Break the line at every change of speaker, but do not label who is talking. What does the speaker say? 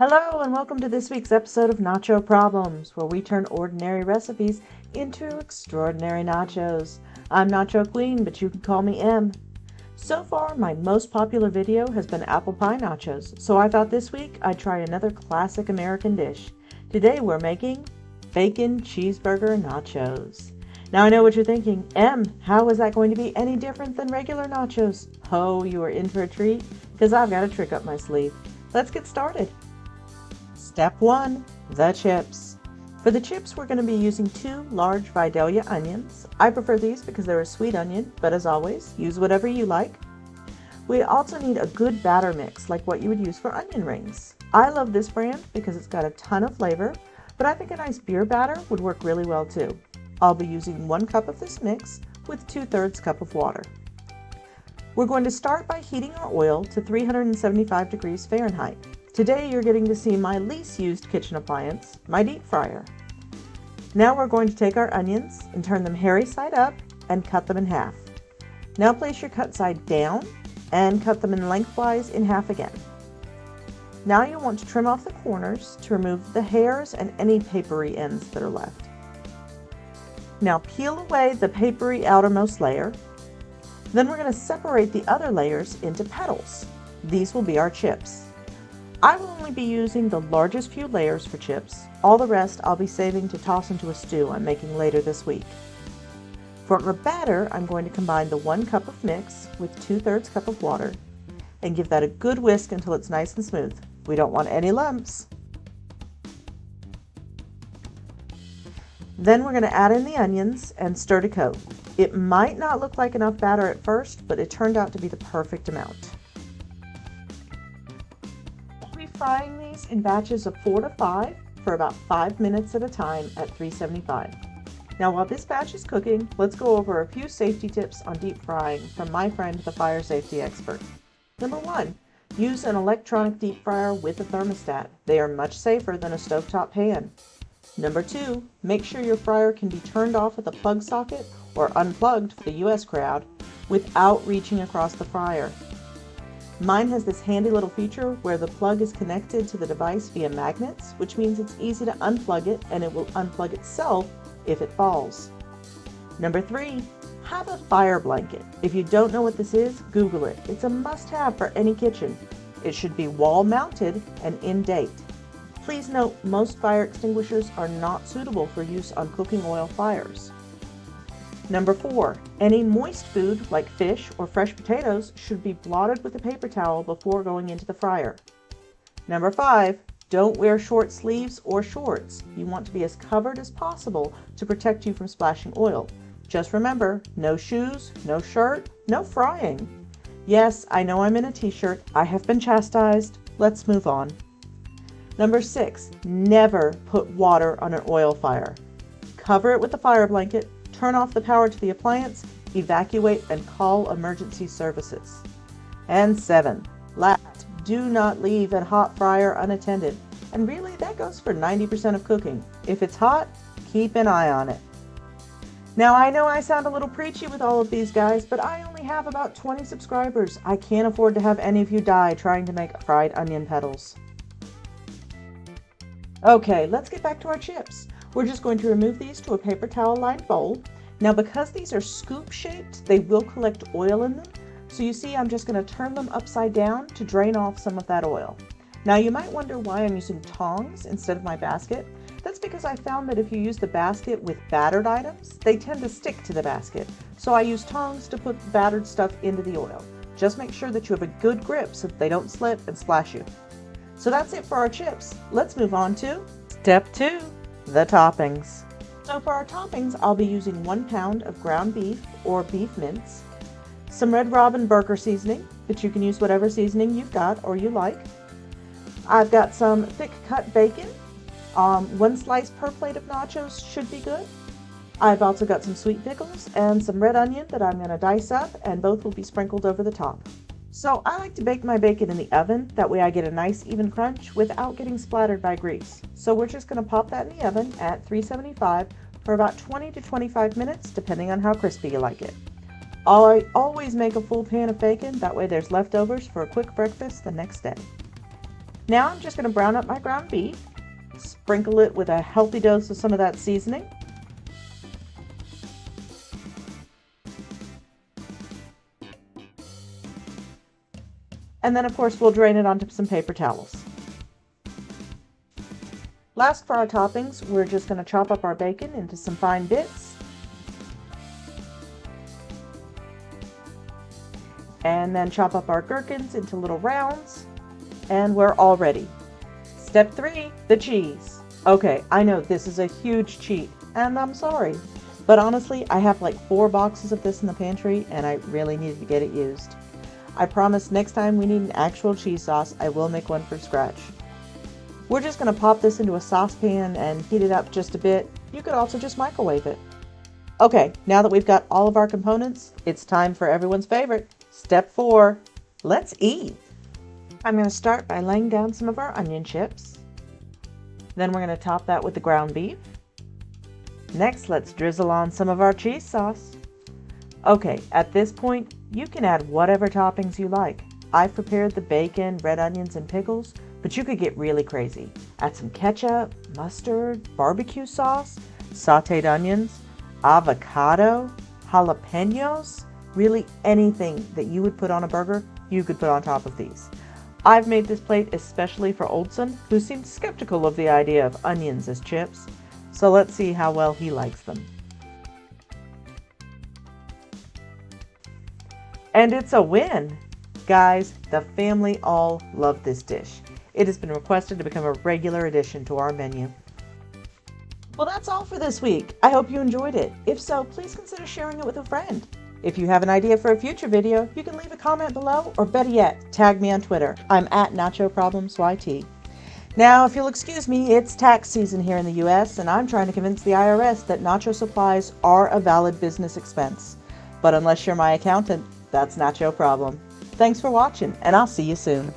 Hello and welcome to this week's episode of Nacho Problems, where we turn ordinary recipes into extraordinary nachos. I'm Nacho Queen, but you can call me M. So far, my most popular video has been apple pie nachos, so I thought this week I'd try another classic American dish. Today we're making bacon cheeseburger nachos. Now I know what you're thinking, M, how is that going to be any different than regular nachos? Oh, you are in for a treat, because I've got a trick up my sleeve. Let's get started. Step 1. The chips. For the chips, we're going to be using 2 large Vidalia onions. I prefer these because they're a sweet onion, but as always, use whatever you like. We also need a good batter mix, like what you would use for onion rings. I love this brand because it's got a ton of flavor, but I think a nice beer batter would work really well too. I'll be using 1 cup of this mix with 2/3 cup of water. We're going to start by heating our oil to 375 degrees Fahrenheit. Today you're getting to see my least used kitchen appliance, my deep fryer. Now we're going to take our onions and turn them hairy side up and cut them in half. Now place your cut side down and cut them in lengthwise in half again. Now you'll want to trim off the corners to remove the hairs and any papery ends that are left. Now peel away the papery outermost layer. Then we're going to separate the other layers into petals. These will be our chips. I will only be using the largest few layers for chips. All the rest I'll be saving to toss into a stew I'm making later this week. For our batter, I'm going to combine the 1 cup of mix with 2/3 cup of water and give that a good whisk until it's nice and smooth. We don't want any lumps. Then we're going to add in the onions and stir to coat. It might not look like enough batter at first, but it turned out to be the perfect amount. Frying these in batches of 4 to 5 for about 5 minutes at a time at 375. Now while this batch is cooking, let's go over a few safety tips on deep frying from my friend the fire safety expert. Number 1, use an electronic deep fryer with a thermostat. They are much safer than a stovetop pan. Number 2, make sure your fryer can be turned off with a plug socket or unplugged for the US crowd without reaching across the fryer. Mine has this handy little feature where the plug is connected to the device via magnets, which means it's easy to unplug it and it will unplug itself if it falls. Number 3, have a fire blanket. If you don't know what this is, Google it. It's a must-have for any kitchen. It should be wall-mounted and in date. Please note, most fire extinguishers are not suitable for use on cooking oil fires. Number 4, any moist food like fish or fresh potatoes should be blotted with a paper towel before going into the fryer. Number 5, don't wear short sleeves or shorts. You want to be as covered as possible to protect you from splashing oil. Just remember, no shoes, no shirt, no frying. Yes, I know I'm in a t-shirt. I have been chastised. Let's move on. Number 6, never put water on an oil fire. Cover it with a fire blanket. Turn off the power to the appliance, evacuate, and call emergency services. And 7, last, do not leave a hot fryer unattended. And really, that goes for 90% of cooking. If it's hot, keep an eye on it. Now, I know I sound a little preachy with all of these guys, but I only have about 20 subscribers. I can't afford to have any of you die trying to make fried onion petals. Okay, let's get back to our chips. We're just going to remove these to a paper towel lined bowl. Now because these are scoop shaped, they will collect oil in them. So you see I'm just going to turn them upside down to drain off some of that oil. Now you might wonder why I'm using tongs instead of my basket. That's because I found that if you use the basket with battered items, they tend to stick to the basket. So I use tongs to put the battered stuff into the oil. Just make sure that you have a good grip so that they don't slip and splash you. So that's it for our chips. Let's move on to Step 2. The toppings. So for our toppings, I'll be using 1 pound of ground beef or beef mince, some Red Robin burger seasoning, but you can use whatever seasoning you've got or you like. I've got some thick cut bacon. 1 slice per plate of nachos should be good. I've also got some sweet pickles and some red onion that I'm going to dice up, and both will be sprinkled over the top. So I like to bake my bacon in the oven, that way I get a nice even crunch without getting splattered by grease. So we're just going to pop that in the oven at 375 for about 20 to 25 minutes, depending on how crispy you like it. I always make a full pan of bacon, that way there's leftovers for a quick breakfast the next day. Now I'm just going to brown up my ground beef, sprinkle it with a healthy dose of some of that seasoning. And then of course we'll drain it onto some paper towels. Last for our toppings, we're just going to chop up our bacon into some fine bits. And then chop up our gherkins into little rounds. And we're all ready. Step 3, the cheese. Okay, I know this is a huge cheat, and I'm sorry. But honestly, I have like 4 boxes of this in the pantry, and I really need to get it used. I promise next time we need an actual cheese sauce, I will make one from scratch. We're just going to pop this into a saucepan and heat it up just a bit. You could also just microwave it. Okay, now that we've got all of our components, it's time for everyone's favorite. Step 4, let's eat. I'm going to start by laying down some of our onion chips. Then we're going to top that with the ground beef. Next, let's drizzle on some of our cheese sauce. Okay, at this point, you can add whatever toppings you like. I've prepared the bacon, red onions, and pickles, but you could get really crazy. Add some ketchup, mustard, barbecue sauce, sauteed onions, avocado, jalapenos, really anything that you would put on a burger, you could put on top of these. I've made this plate especially for Oldson, who seemed skeptical of the idea of onions as chips, so let's see how well he likes them. And it's a win! Guys, the family all love this dish. It has been requested to become a regular addition to our menu. Well, that's all for this week. I hope you enjoyed it. If so, please consider sharing it with a friend. If you have an idea for a future video, you can leave a comment below, or better yet, tag me on Twitter. I'm at NachoProblemsYT. Now, if you'll excuse me, it's tax season here in the US, and I'm trying to convince the IRS that nacho supplies are a valid business expense. But unless you're my accountant, that's not your problem. Thanks for watching, and I'll see you soon.